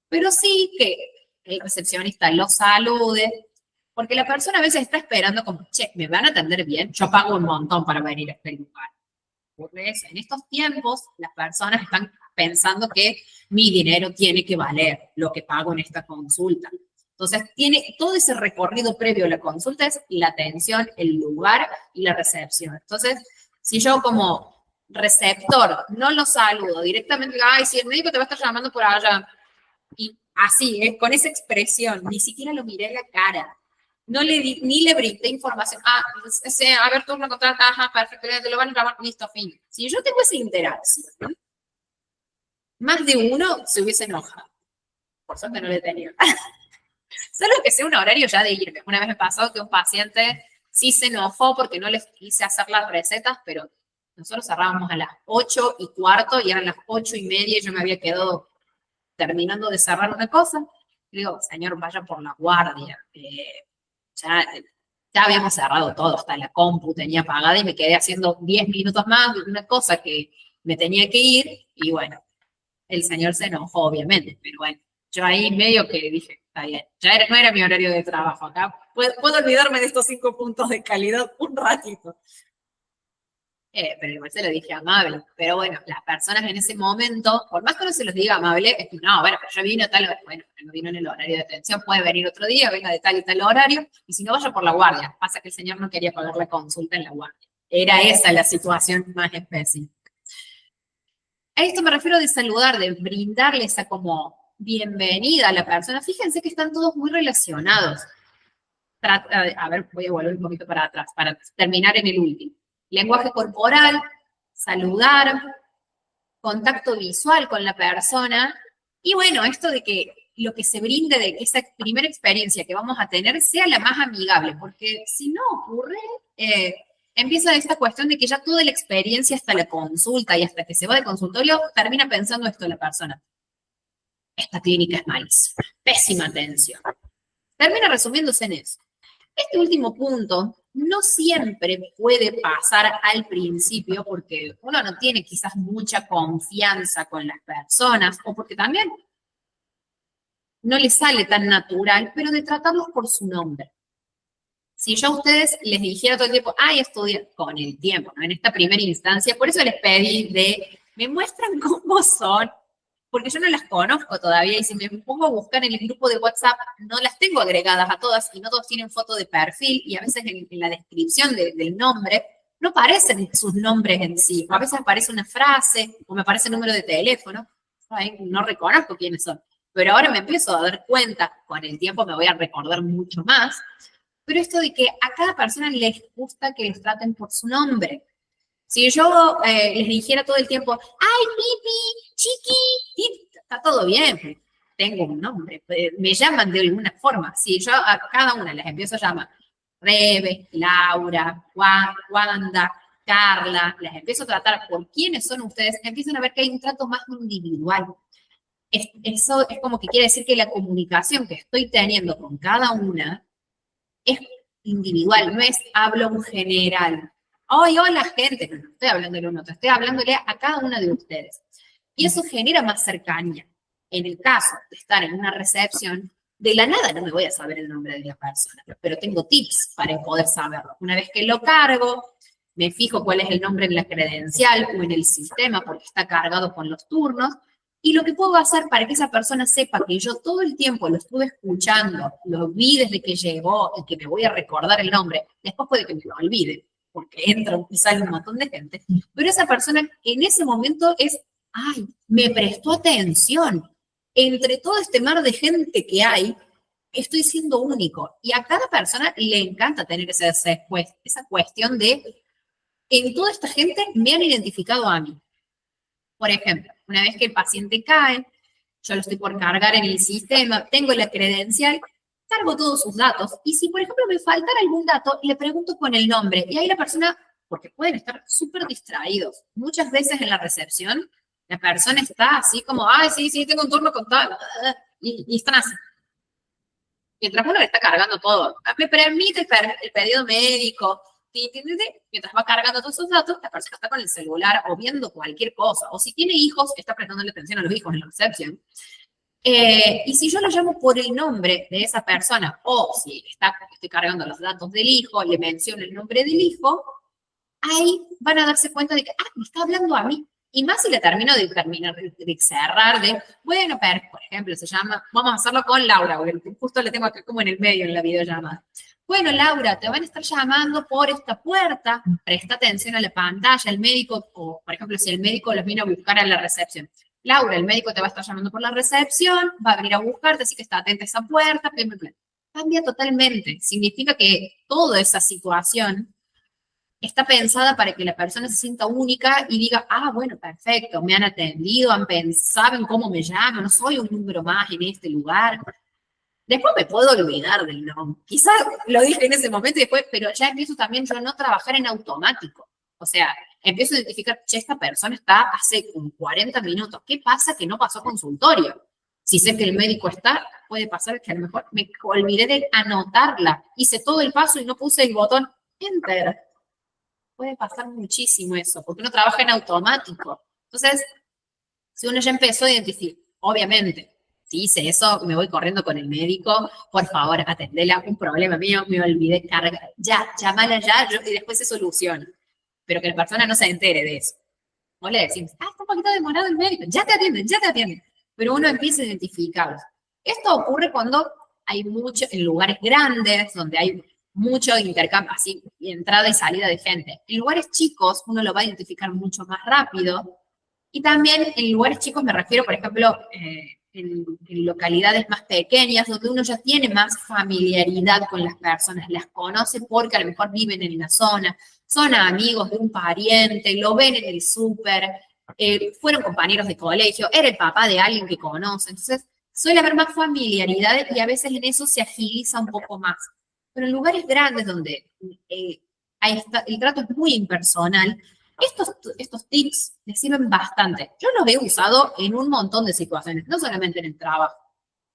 Pero sí que el recepcionista lo salude, porque la persona a veces está esperando como, che, ¿me van a atender bien? Yo pago un montón para venir a este lugar. Porque en estos tiempos las personas están pensando que mi dinero tiene que valer lo que pago en esta consulta. Entonces, tiene todo ese recorrido previo a la consulta, es la atención, el lugar y la recepción. Entonces, si yo como receptor no lo saludo directamente, ay, si el médico te va a estar llamando por allá, y así, con esa expresión, ni siquiera lo miré en la cara, ni le brindé información, a ver, turno contra, ajá, perfecto, te lo van a llamar, listo, fin. Si yo tengo esa interacción, más de uno se hubiese enojado. Por suerte no le tenía. Solo que sea un horario ya de irme. Una vez me pasó que un paciente sí se enojó porque no les quise hacer las recetas, pero nosotros cerrábamos a las 8:15 y eran las 8:30 y yo me había quedado terminando de cerrar una cosa. Y digo, señor, vaya por la guardia. Ya habíamos cerrado todo, hasta la compu tenía apagada y me quedé haciendo 10 minutos más de una cosa que me tenía que ir y bueno, el señor se enojó, obviamente, pero bueno, yo ahí medio que dije, está bien, no era mi horario de trabajo acá, puedo olvidarme de estos 5 puntos de calidad un ratito. Pero igual se lo dije amable. Pero bueno, las personas en ese momento, por más que uno se los diga amable, es que no, bueno, pero yo vine a tal hora. Bueno, no vino en el horario de atención, puede venir otro día, venga de tal y tal horario, y si no, vaya por la guardia. Pasa que el señor no quería pagar la consulta en la guardia. Era esa la situación más específica. A esto me refiero de saludar, de brindarle esa como bienvenida a la persona. Fíjense que están todos muy relacionados. A ver, voy a volver un poquito para atrás, para terminar en el último. Lenguaje corporal, saludar, contacto visual con la persona. Y bueno, esto de que lo que se brinde, de que esa primera experiencia que vamos a tener sea la más amigable, porque si no ocurre, empieza esta cuestión de que ya toda la experiencia hasta la consulta y hasta que se va de consultorio, termina pensando esto la persona. Esta clínica es malísima, pésima atención. Termina resumiéndose en eso. Este último punto no siempre puede pasar al principio porque uno no tiene quizás mucha confianza con las personas o porque también no le sale tan natural, pero de tratarlos por su nombre. Si yo a ustedes les dijera todo el tiempo, ay, estudia con el tiempo, ¿no? En esta primera instancia, por eso les pedí me muestran cómo son, porque yo no las conozco todavía y si me pongo a buscar en el grupo de WhatsApp, no las tengo agregadas a todas y no todos tienen foto de perfil y a veces en la descripción del nombre no aparecen sus nombres en sí, o a veces aparece una frase o me aparece el número de teléfono, no reconozco quiénes son, pero ahora me empiezo a dar cuenta, con el tiempo me voy a recordar mucho más, pero esto de que a cada persona les gusta que les traten por su nombre. Si yo les dijera todo el tiempo, ay, Pipi, Chiqui, está todo bien, tengo un nombre, me llaman de alguna forma. Si yo a cada una les empiezo a llamar Rebe, Laura, Wanda, Carla, les empiezo a tratar por quiénes son ustedes, empiezan a ver que hay un trato más individual. Eso es como que quiere decir que la comunicación que estoy teniendo con cada una es individual, no es hablo en general. Ay, hola gente, no estoy hablando de uno, estoy hablándole a cada una de ustedes. Y eso genera más cercanía. En el caso de estar en una recepción, de la nada no me voy a saber el nombre de la persona, pero tengo tips para poder saberlo. Una vez que lo cargo, me fijo cuál es el nombre en la credencial o en el sistema porque está cargado con los turnos, y lo que puedo hacer para que esa persona sepa que yo todo el tiempo lo estuve escuchando, lo vi desde que llegó y que me voy a recordar el nombre, después puede que me lo olvide, porque entra y sale un montón de gente, pero esa persona en ese momento es, ay, me prestó atención. Entre todo este mar de gente que hay, estoy siendo único. Y a cada persona le encanta tener esa cuestión de, en toda esta gente me han identificado a mí. Por ejemplo, una vez que el paciente cae, yo lo estoy por cargar en el sistema, tengo la credencial, cargo todos sus datos y si, por ejemplo, me faltara algún dato, le pregunto con el nombre y ahí la persona, porque pueden estar súper distraídos. Muchas veces en la recepción, la persona está así como, ay, sí, tengo un turno con tal, y están así. Mientras uno le está cargando todo, me permite el pedido médico, mientras va cargando todos esos datos, la persona está con el celular o viendo cualquier cosa. O si tiene hijos, está prestando atención a los hijos en la recepción. Y si yo lo llamo por el nombre de esa persona, o si estoy cargando los datos del hijo, le menciono el nombre del hijo, ahí van a darse cuenta de que, me está hablando a mí. Y más si le termino de cerrar, bueno, pero, por ejemplo, se llama, vamos a hacerlo con Laura, porque justo le tengo acá como en el medio en la videollamada. Bueno, Laura, te van a estar llamando por esta puerta, presta atención a la pantalla, el médico, o por ejemplo, si el médico los viene a buscar a la recepción. Laura, el médico te va a estar llamando por la recepción, va a venir a buscarte, así que está atenta a esa puerta, bla, bla, bla. Cambia totalmente. Significa que toda esa situación está pensada para que la persona se sienta única y diga, bueno, perfecto, me han atendido, saben cómo me llamo, no soy un número más en este lugar. Después me puedo olvidar del nombre. Quizás lo dije en ese momento y después, pero ya empiezo también yo a no trabajar en automático. O sea, empiezo a identificar, esta persona está hace 40 minutos. ¿Qué pasa que no pasó consultorio? Si sé que el médico está, puede pasar que a lo mejor me olvidé de anotarla. Hice todo el paso y no puse el botón Enter. Puede pasar muchísimo eso, porque uno trabaja en automático. Entonces, si uno ya empezó a identificar, obviamente, si hice eso, me voy corriendo con el médico, por favor, atendela, un problema mío, me olvidé cargar, ya, llámala ya, y después se soluciona. Pero que la persona no se entere de eso. Vos le decimos, está un poquito demorado el médico, ya te atienden, ya te atienden. Pero uno empieza a identificarlos. Esto ocurre cuando hay mucho, en lugares grandes, donde hay mucho intercambio, así, entrada y salida de gente. En lugares chicos, uno lo va a identificar mucho más rápido. Y también en lugares chicos me refiero, por ejemplo, en localidades más pequeñas, donde uno ya tiene más familiaridad con las personas, las conoce porque a lo mejor viven en la zona, son amigos de un pariente, lo ven en el súper, fueron compañeros de colegio, era el papá de alguien que conoce. Entonces, suele haber más familiaridad y a veces en eso se agiliza un poco más. Pero en lugares grandes donde el trato es muy impersonal, estos tips me sirven bastante. Yo los he usado en un montón de situaciones, no solamente en el trabajo.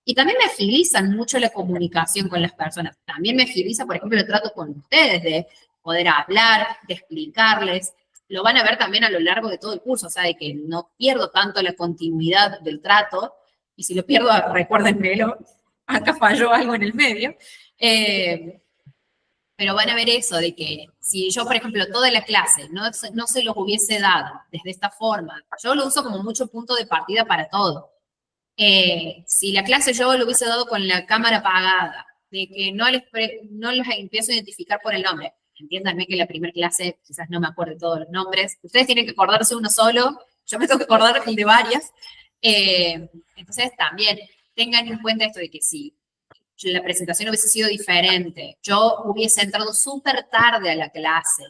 Y también me agilizan mucho la comunicación con las personas. También me agiliza, por ejemplo, el trato con ustedes, de poder hablar, de explicarles. Lo van a ver también a lo largo de todo el curso, o sea, de que no pierdo tanto la continuidad del trato. Y si lo pierdo, recuérdenmelo, acá falló algo en el medio. Pero van a ver eso, de que si yo, por ejemplo, toda la clase no se los hubiese dado desde esta forma, yo lo uso como mucho punto de partida para todo. Si la clase yo lo hubiese dado con la cámara apagada, de que no les empiezo a identificar por el nombre, entiéndanme que la primera clase quizás no me acuerdo todos los nombres, ustedes tienen que acordarse uno solo, yo me tengo que acordar el de varias, entonces también tengan en cuenta esto de que si la presentación hubiese sido diferente, yo hubiese entrado súper tarde a la clase,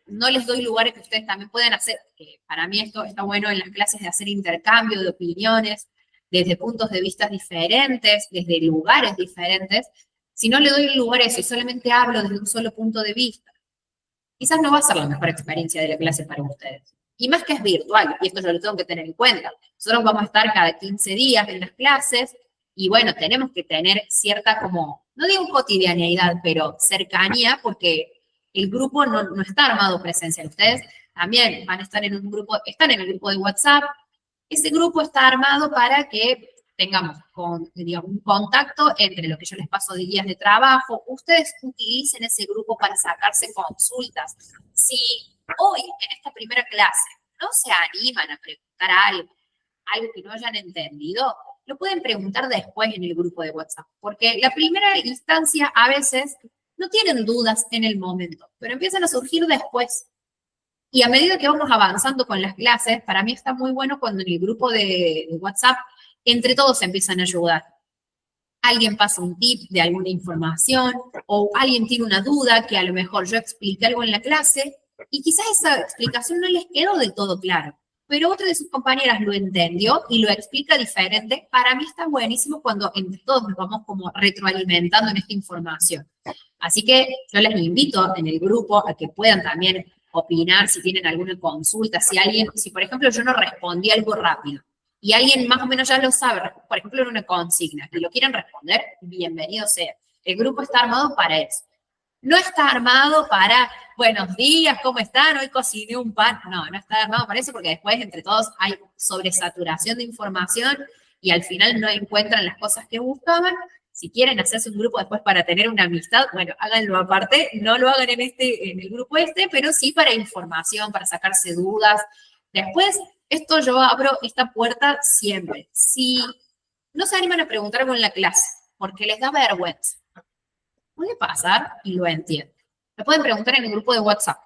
no les doy lugares que ustedes también puedan hacer, que para mí esto está bueno en las clases de hacer intercambio de opiniones desde puntos de vista diferentes, desde lugares diferentes. Si no le doy lugar a eso y solamente hablo desde un solo punto de vista, quizás no va a ser la mejor experiencia de la clase para ustedes. Y más que es virtual, y esto yo lo tengo que tener en cuenta. Nosotros vamos a estar cada 15 días en las clases, y bueno, tenemos que tener cierta como, no digo cotidianeidad, pero cercanía, porque el grupo no está armado presencial. Ustedes también van a estar en un grupo, están en el grupo de WhatsApp. Ese grupo está armado para que tengamos digamos, un contacto entre lo que yo les paso de guías de trabajo. Ustedes utilicen ese grupo para sacarse consultas. Si hoy, en esta primera clase, no se animan a preguntar algo que no hayan entendido, lo pueden preguntar después en el grupo de WhatsApp, porque la primera instancia a veces no tienen dudas en el momento, pero empiezan a surgir después. Y a medida que vamos avanzando con las clases, para mí está muy bueno cuando en el grupo de WhatsApp entre todos se empiezan a ayudar. Alguien pasa un tip de alguna información o alguien tiene una duda que a lo mejor yo expliqué algo en la clase y quizás esa explicación no les quedó del todo claro, pero otra de sus compañeras lo entendió y lo explica diferente. Para mí está buenísimo cuando entre todos nos vamos como retroalimentando en esta información. Así que yo les invito en el grupo a que puedan también opinar si tienen alguna consulta, si por ejemplo yo no respondí algo rápido y alguien más o menos ya lo sabe, por ejemplo en una consigna, y lo quieren responder, bienvenido sea. El grupo está armado para eso. No está armado para, buenos días, ¿cómo están? Hoy cociné un pan. No está armado para eso porque después entre todos hay sobresaturación de información y al final no encuentran las cosas que buscaban. Si quieren hacerse un grupo después para tener una amistad, bueno, háganlo aparte, no lo hagan en el grupo pero sí para información, para sacarse dudas. Después, esto yo abro esta puerta siempre. Si no se animan a preguntar algo en la clase, porque les da vergüenza, puede pasar y lo entiendo. Me pueden preguntar en el grupo de WhatsApp.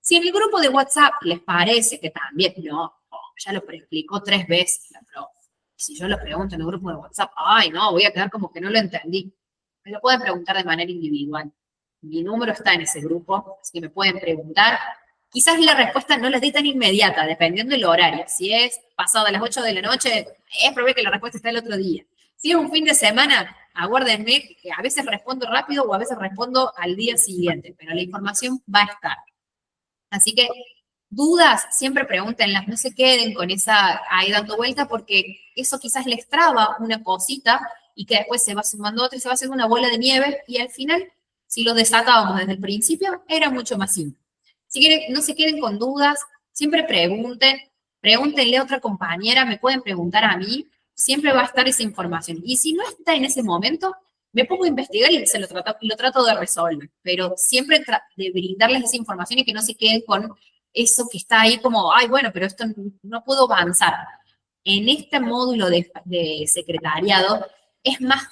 Si en el grupo de WhatsApp les parece que también, ya lo explicó 3 veces la profe. Si yo lo pregunto en el grupo de WhatsApp, ay, no, voy a quedar como que no lo entendí. Me lo pueden preguntar de manera individual. Mi número está en ese grupo, así que me pueden preguntar. Quizás la respuesta no la dé tan inmediata, dependiendo del horario. Si es pasado a las 8 de la noche, es probable que la respuesta esté el otro día. Si es un fin de semana, aguárdenme, que a veces respondo rápido o a veces respondo al día siguiente, pero la información va a estar. Así que dudas, siempre pregúntenlas, no se queden con esa ahí dando vuelta porque eso quizás les traba una cosita y que después se va sumando otra y se va haciendo una bola de nieve y al final, si lo desatábamos desde el principio, era mucho más simple. Si quieren, no se queden con dudas, Siempre pregúntenle a otra compañera, me pueden preguntar a mí, siempre va a estar esa información. Y si no está en ese momento, me pongo a investigar y lo trato de resolver. Pero siempre de brindarles esa información y que no se queden con eso que está ahí como, ay, bueno, pero esto no puedo avanzar. En este módulo de secretariado es más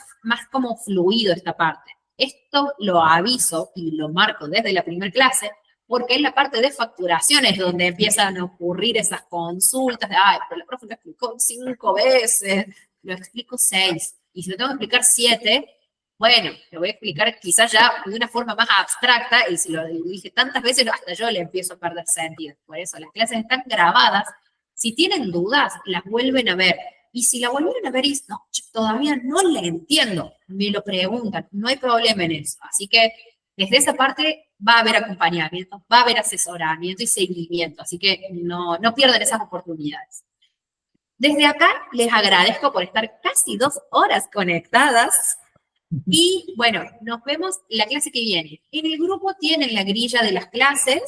como fluido esta parte. Esto lo aviso y lo marco desde la primera clase, porque en la parte de facturaciones donde empiezan a ocurrir esas consultas de, ay, pero la profe lo explicó 5 veces, lo explico 6, y si lo tengo que explicar 7, bueno, lo voy a explicar quizás ya de una forma más abstracta, y si lo dije tantas veces, hasta yo le empiezo a perder sentido. Por eso, las clases están grabadas. Si tienen dudas, las vuelven a ver. Y si la vuelven a ver y no, todavía no la entiendo, me lo preguntan, no hay problema en eso. Así que desde esa parte va a haber acompañamiento, va a haber asesoramiento y seguimiento. Así que no pierdan esas oportunidades. Desde acá les agradezco por estar casi 2 horas conectadas. Y bueno, nos vemos la clase que viene. En el grupo tienen la grilla de las clases.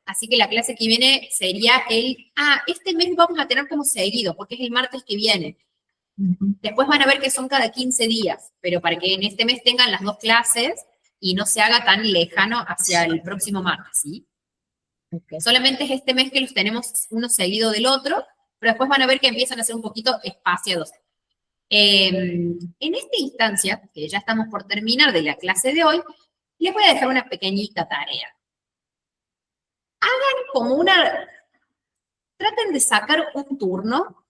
Así que la clase que viene sería este mes vamos a tener como seguido, porque es el martes que viene. Después van a ver que son cada 15 días, pero para que en este mes tengan las 2 clases y no se haga tan lejano hacia el próximo martes, ¿sí? Okay. Solamente es este mes que los tenemos uno seguido del otro, pero después van a ver que empiezan a ser un poquito espaciados. En esta instancia, que ya estamos por terminar de la clase de hoy, les voy a dejar una pequeñita tarea. Traten de sacar un turno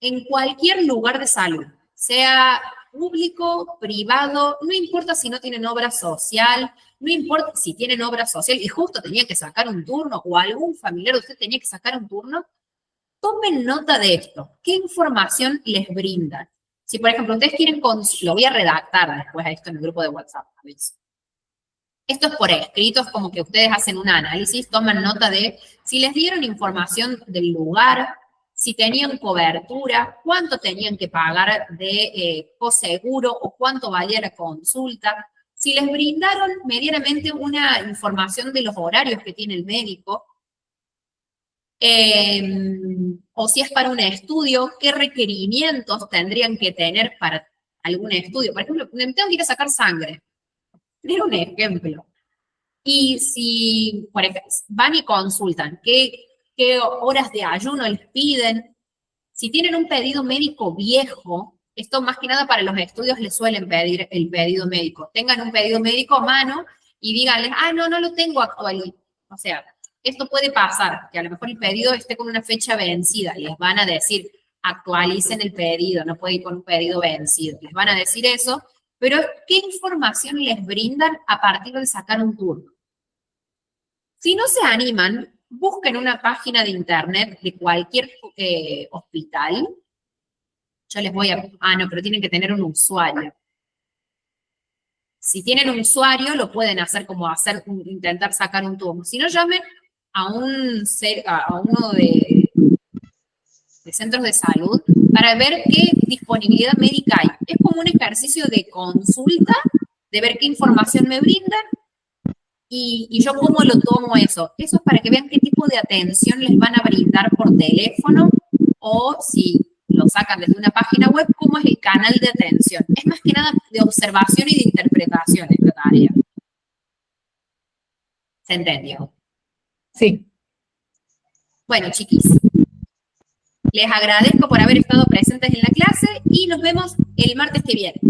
en cualquier lugar de salud, sea público, privado, no importa si no tienen obra social, no importa si tienen obra social y justo tenían que sacar un turno o algún familiar de usted tenía que sacar un turno, tomen nota de esto. ¿Qué información les brindan? Si, por ejemplo, ustedes quieren, lo voy a redactar después a esto en el grupo de WhatsApp, ¿sabes? Esto es por escrito, es como que ustedes hacen un análisis, toman nota de si les dieron información del lugar, si tenían cobertura, cuánto tenían que pagar de coseguro o cuánto valía la consulta, si les brindaron medianamente una información de los horarios que tiene el médico, o si es para un estudio, qué requerimientos tendrían que tener para algún estudio. Por ejemplo, me tengo que ir a sacar sangre. Era un ejemplo. Y si, por ejemplo, van y consultan, ¿qué horas de ayuno les piden? Si tienen un pedido médico viejo, esto más que nada para los estudios les suelen pedir el pedido médico. Tengan un pedido médico a mano y díganles, no lo tengo actual. O sea, esto puede pasar, que a lo mejor el pedido esté con una fecha vencida. Les van a decir, actualicen el pedido, no puede ir con un pedido vencido. Les van a decir eso. Pero, ¿qué información les brindan a partir de sacar un turno? Si no se animan, busquen una página de internet de cualquier hospital. Yo les voy a... no, pero tienen que tener un usuario. Si tienen un usuario, lo pueden hacer como intentar sacar un turno. Si no, llamen a uno de centros de salud para ver qué disponibilidad médica hay. Es como un ejercicio de consulta, de ver qué información me brindan y yo cómo lo tomo eso. Eso es para que vean qué tipo de atención les van a brindar por teléfono o si lo sacan desde una página web, cómo es el canal de atención. Es más que nada de observación y de interpretación esta tarea. ¿Se entendió? Sí. Bueno, chiquis. Les agradezco por haber estado presentes en la clase y nos vemos el martes que viene.